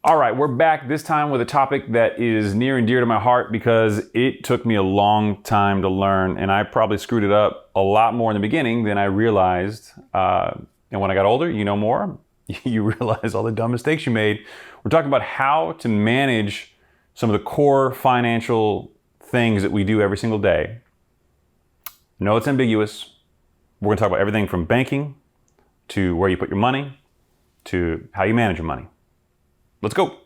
All right, we're back this time with a topic that is near and dear to my heart because it took me a long time to learn, and I probably screwed it up a lot more in the beginning than I realized. And when I got older, you know more, you realize all the dumb mistakes you made. We're talking about how to manage some of the core financial things that we do every single day. No, it's ambiguous. We're going to talk about everything from banking to where you put your money to how you manage your money. Let's go.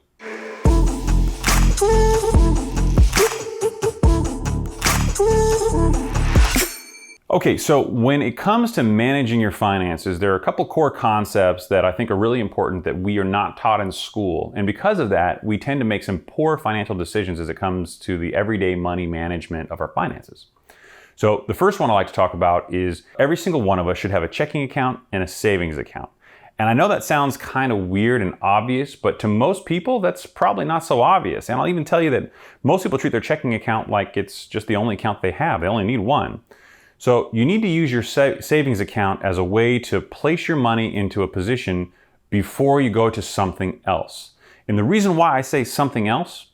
Okay, so when it comes to managing your finances, there are a couple core concepts that I think are really important that we are not taught in school. And because of that, we tend to make some poor financial decisions as it comes to the everyday money management of our finances. So the first one I like to talk about is every single one of us should have a checking account and a savings account. And I know that sounds kind of weird and obvious, but to most people, that's probably not so obvious. And I'll even tell you that most people treat their checking account like it's just the only account they have. They only need one. So you need to use your savings account as a way to place your money into a position before you go to something else. And the reason why I say something else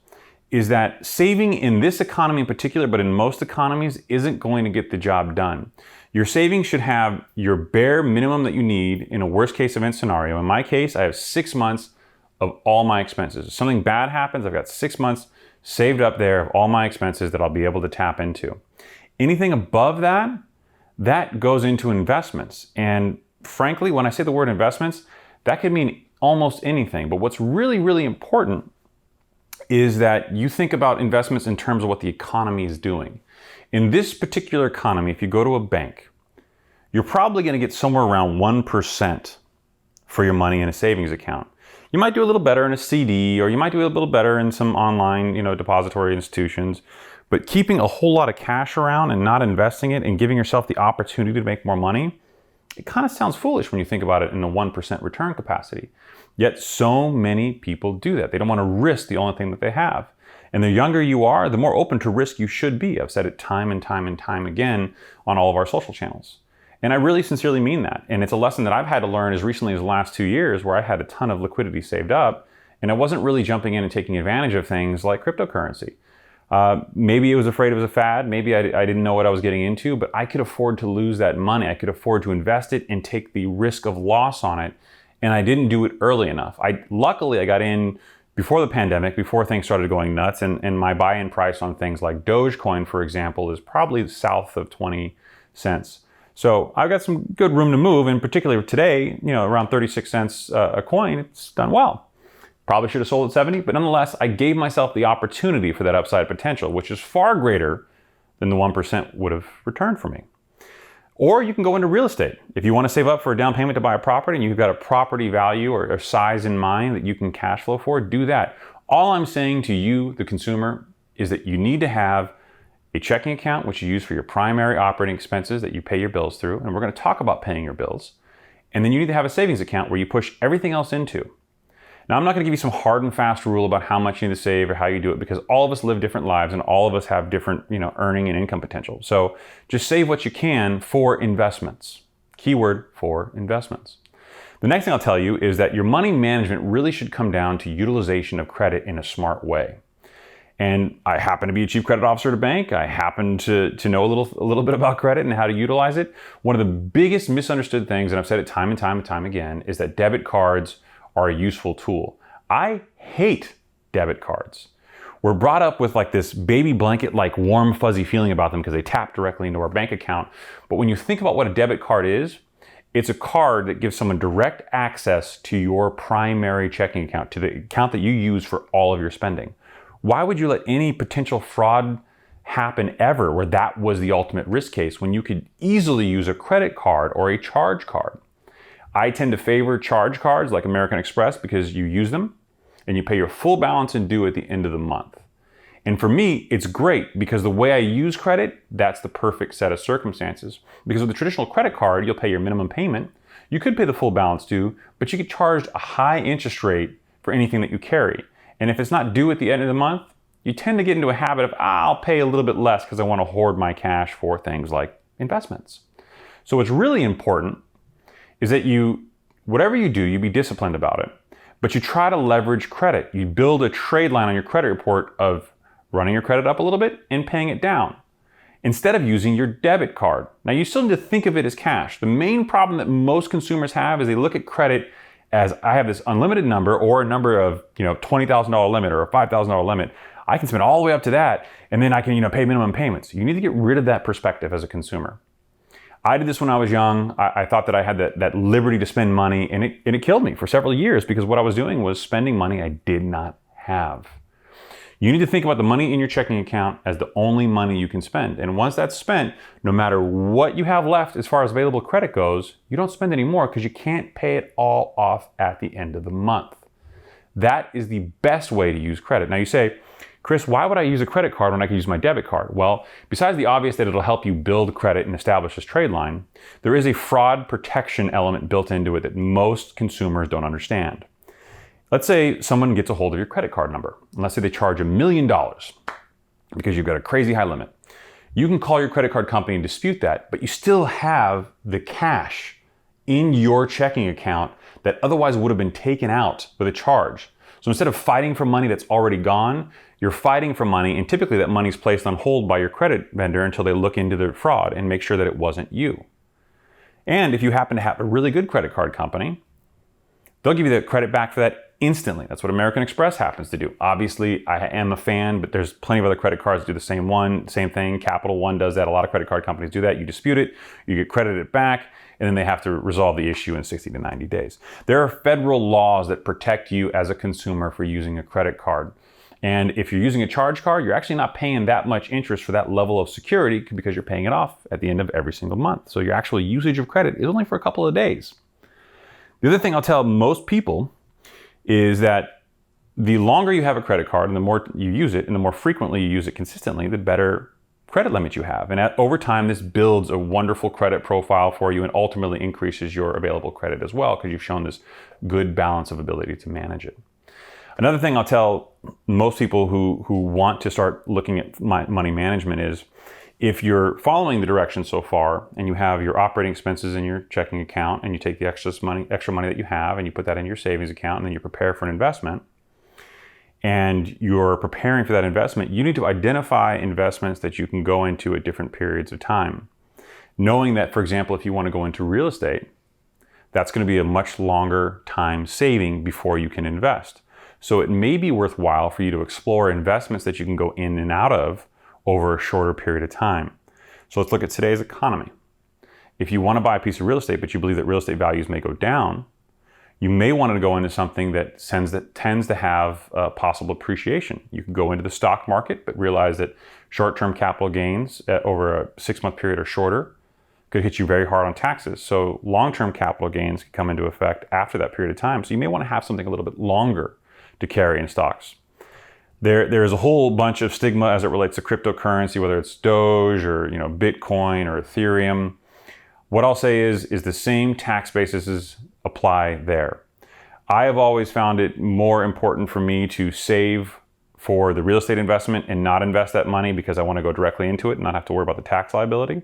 is that saving in this economy in particular, but in most economies, isn't going to get the job done. Your savings should have your bare minimum that you need in a worst case event scenario. In my case, I have 6 months of all my expenses. If something bad happens, I've got 6 months saved up there of all my expenses that I'll be able to tap into. Anything above that, that goes into investments. And frankly, when I say the word investments, that could mean almost anything. But what's really, really important is that you think about investments in terms of what the economy is doing. In this particular economy, if you go to a bank, you're probably going to get somewhere around 1% for your money in a savings account. You might do a little better in a CD, or you might do a little better in some online, depository institutions. But keeping a whole lot of cash around and not investing it and giving yourself the opportunity to make more money, it kind of sounds foolish when you think about it in a 1% return capacity. Yet so many people do that. They don't want to risk the only thing that they have. And the younger you are, the more open to risk you should be. I've said it time and time and time again on all of our social channels. And I really sincerely mean that. And it's a lesson that I've had to learn as recently as the last 2 years, where I had a ton of liquidity saved up and I wasn't really jumping in and taking advantage of things like cryptocurrency. Maybe it was afraid it was a fad. Maybe I didn't know what I was getting into, but I could afford to lose that money. I could afford to invest it and take the risk of loss on it. And I didn't do it early enough. Luckily, I got in before the pandemic, before things started going nuts, and my buy-in price on things like Dogecoin, for example, is probably south of 20 cents. So I've got some good room to move, and particularly today, around 36 cents a coin, it's done well. Probably should have sold at 70, but nonetheless, I gave myself the opportunity for that upside potential, which is far greater than the 1% would have returned for me. Or you can go into real estate. If you want to save up for a down payment to buy a property and you've got a property value or size in mind that you can cash flow for, do that. All I'm saying to you, the consumer, is that you need to have a checking account which you use for your primary operating expenses that you pay your bills through, and we're going to talk about paying your bills. And then you need to have a savings account where you push everything else into. Now, I'm not going to give you some hard and fast rule about how much you need to save or how you do it, because all of us live different lives and all of us have different, earning and income potential. So just save what you can for investments. Keyword for investments. The next thing I'll tell you is that your money management really should come down to utilization of credit in a smart way. And I happen to be a chief credit officer at a bank. I happen to know a little bit about credit and how to utilize it. One of the biggest misunderstood things, and I've said it time and time and time again, is that debit cards are a useful tool. I hate debit cards. We're brought up with like this baby blanket, like warm, fuzzy feeling about them because they tap directly into our bank account. But when you think about what a debit card is, it's a card that gives someone direct access to your primary checking account, to the account that you use for all of your spending. Why would you let any potential fraud happen ever where that was the ultimate risk case when you could easily use a credit card or a charge card? I tend to favor charge cards like American Express because you use them and you pay your full balance and due at the end of the month. And for me, it's great because the way I use credit, that's the perfect set of circumstances. Because with a traditional credit card, you'll pay your minimum payment. You could pay the full balance due, but you get charged a high interest rate for anything that you carry. And if it's not due at the end of the month, you tend to get into a habit of, I'll pay a little bit less because I want to hoard my cash for things like investments. So what's really important is that whatever you do, you be disciplined about it. But you try to leverage credit. You build a trade line on your credit report of running your credit up a little bit and paying it down, instead of using your debit card. Now, you still need to think of it as cash. The main problem that most consumers have is they look at credit as, I have this unlimited number, or a number of, $20,000 limit or a $5,000 limit. I can spend all the way up to that, and then I can, pay minimum payments. You need to get rid of that perspective as a consumer. I did this when I was young. I thought that I had that liberty to spend money, and it killed me for several years, because what I was doing was spending money I did not have. You need to think about the money in your checking account as the only money you can spend. And once that's spent, no matter what you have left as far as available credit goes, you don't spend any more, because you can't pay it all off at the end of the month. That is the best way to use credit. Now you say, Chris, why would I use a credit card when I can use my debit card? Well, besides the obvious that it'll help you build credit and establish this trade line, there is a fraud protection element built into it that most consumers don't understand. Let's say someone gets a hold of your credit card number. And let's say they charge $1 million because you've got a crazy high limit. You can call your credit card company and dispute that, but you still have the cash in your checking account that otherwise would have been taken out with a charge. So instead of fighting for money that's already gone, you're fighting for money, and typically that money's placed on hold by your credit vendor until they look into the fraud and make sure that it wasn't you. And if you happen to have a really good credit card company, they'll give you the credit back for that instantly. That's what American Express happens to do. Obviously, I am a fan, but there's plenty of other credit cards that do the same thing. Capital One does that. A lot of credit card companies do that. You dispute it, you get credited back, and then they have to resolve the issue in 60 to 90 days. There are federal laws that protect you as a consumer for using a credit card. And if you're using a charge card, you're actually not paying that much interest for that level of security, because you're paying it off at the end of every single month. So your actual usage of credit is only for a couple of days. The other thing I'll tell most people is that the longer you have a credit card and the more you use it and the more frequently you use it consistently, the better credit limit you have. And over time, this builds a wonderful credit profile for you and ultimately increases your available credit as well, because you've shown this good balance of ability to manage it. Another thing I'll tell most people who want to start looking at money management is, if you're following the directions so far and you have your operating expenses in your checking account, and you take the extra money that you have and you put that in your savings account, and then you prepare for an investment, and you're preparing for that investment, you need to identify investments that you can go into at different periods of time. Knowing that, for example, if you want to go into real estate, that's going to be a much longer time saving before you can invest. So it may be worthwhile for you to explore investments that you can go in and out of over a shorter period of time. So let's look at today's economy. If you want to buy a piece of real estate, but you believe that real estate values may go down, you may want to go into something that tends to have possible appreciation. You can go into the stock market, but realize that short-term capital gains over a 6-month period or shorter could hit you very hard on taxes. So long-term capital gains can come into effect after that period of time. So you may want to have something a little bit longer to carry in stocks. There is a whole bunch of stigma as it relates to cryptocurrency, whether it's Doge or Bitcoin or Ethereum. What I'll say is the same tax bases apply there. I have always found it more important for me to save for the real estate investment and not invest that money, because I want to go directly into it and not have to worry about the tax liability.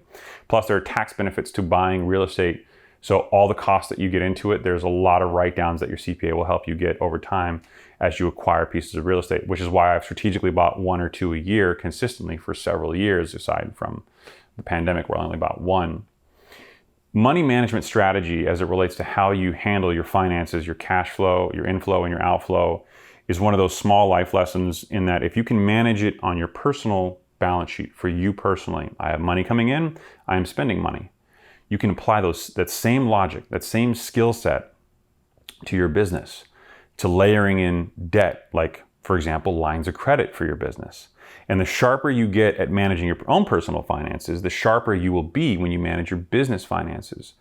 Plus, there are tax benefits to buying real estate. So all the costs that you get into it, there's a lot of write-downs that your CPA will help you get over time as you acquire pieces of real estate, which is why I've strategically bought 1 or 2 a year consistently for several years, aside from the pandemic where I only bought 1. Money management strategy as it relates to how you handle your finances, your cash flow, your inflow and your outflow, is one of those small life lessons, in that if you can manage it on your personal balance sheet for you personally, I have money coming in, I am spending money. You can apply that same logic, that same skill set to your business, to layering in debt, like, for example, lines of credit for your business. And the sharper you get at managing your own personal finances, the sharper you will be when you manage your business finances.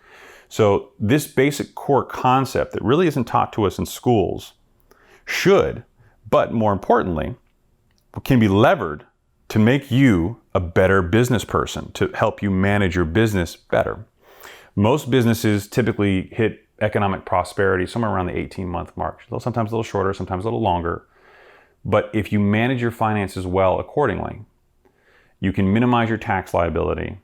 So this basic core concept that really isn't taught to us in schools should, but more importantly, can be levered to make you a better business person, to help you manage your business better. Most businesses typically hit economic prosperity somewhere around the 18-month mark. Sometimes a little shorter, sometimes a little longer. But if you manage your finances well accordingly, you can minimize your tax liability,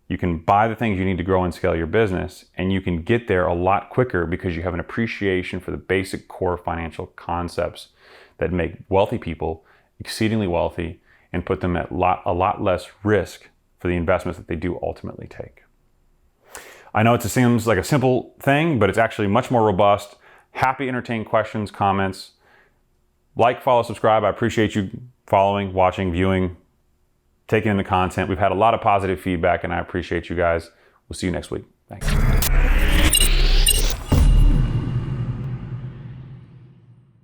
You can buy the things you need to grow and scale your business, and you can get there a lot quicker because you have an appreciation for the basic core financial concepts that make wealthy people exceedingly wealthy and put them at a lot less risk for the investments that they do ultimately take. I know it seems like a simple thing, but it's actually much more robust. Happy to entertain questions, comments. Like, follow, subscribe. I appreciate you following, watching, viewing, taking in the content. We've had a lot of positive feedback, and I appreciate you guys. We'll see you next week.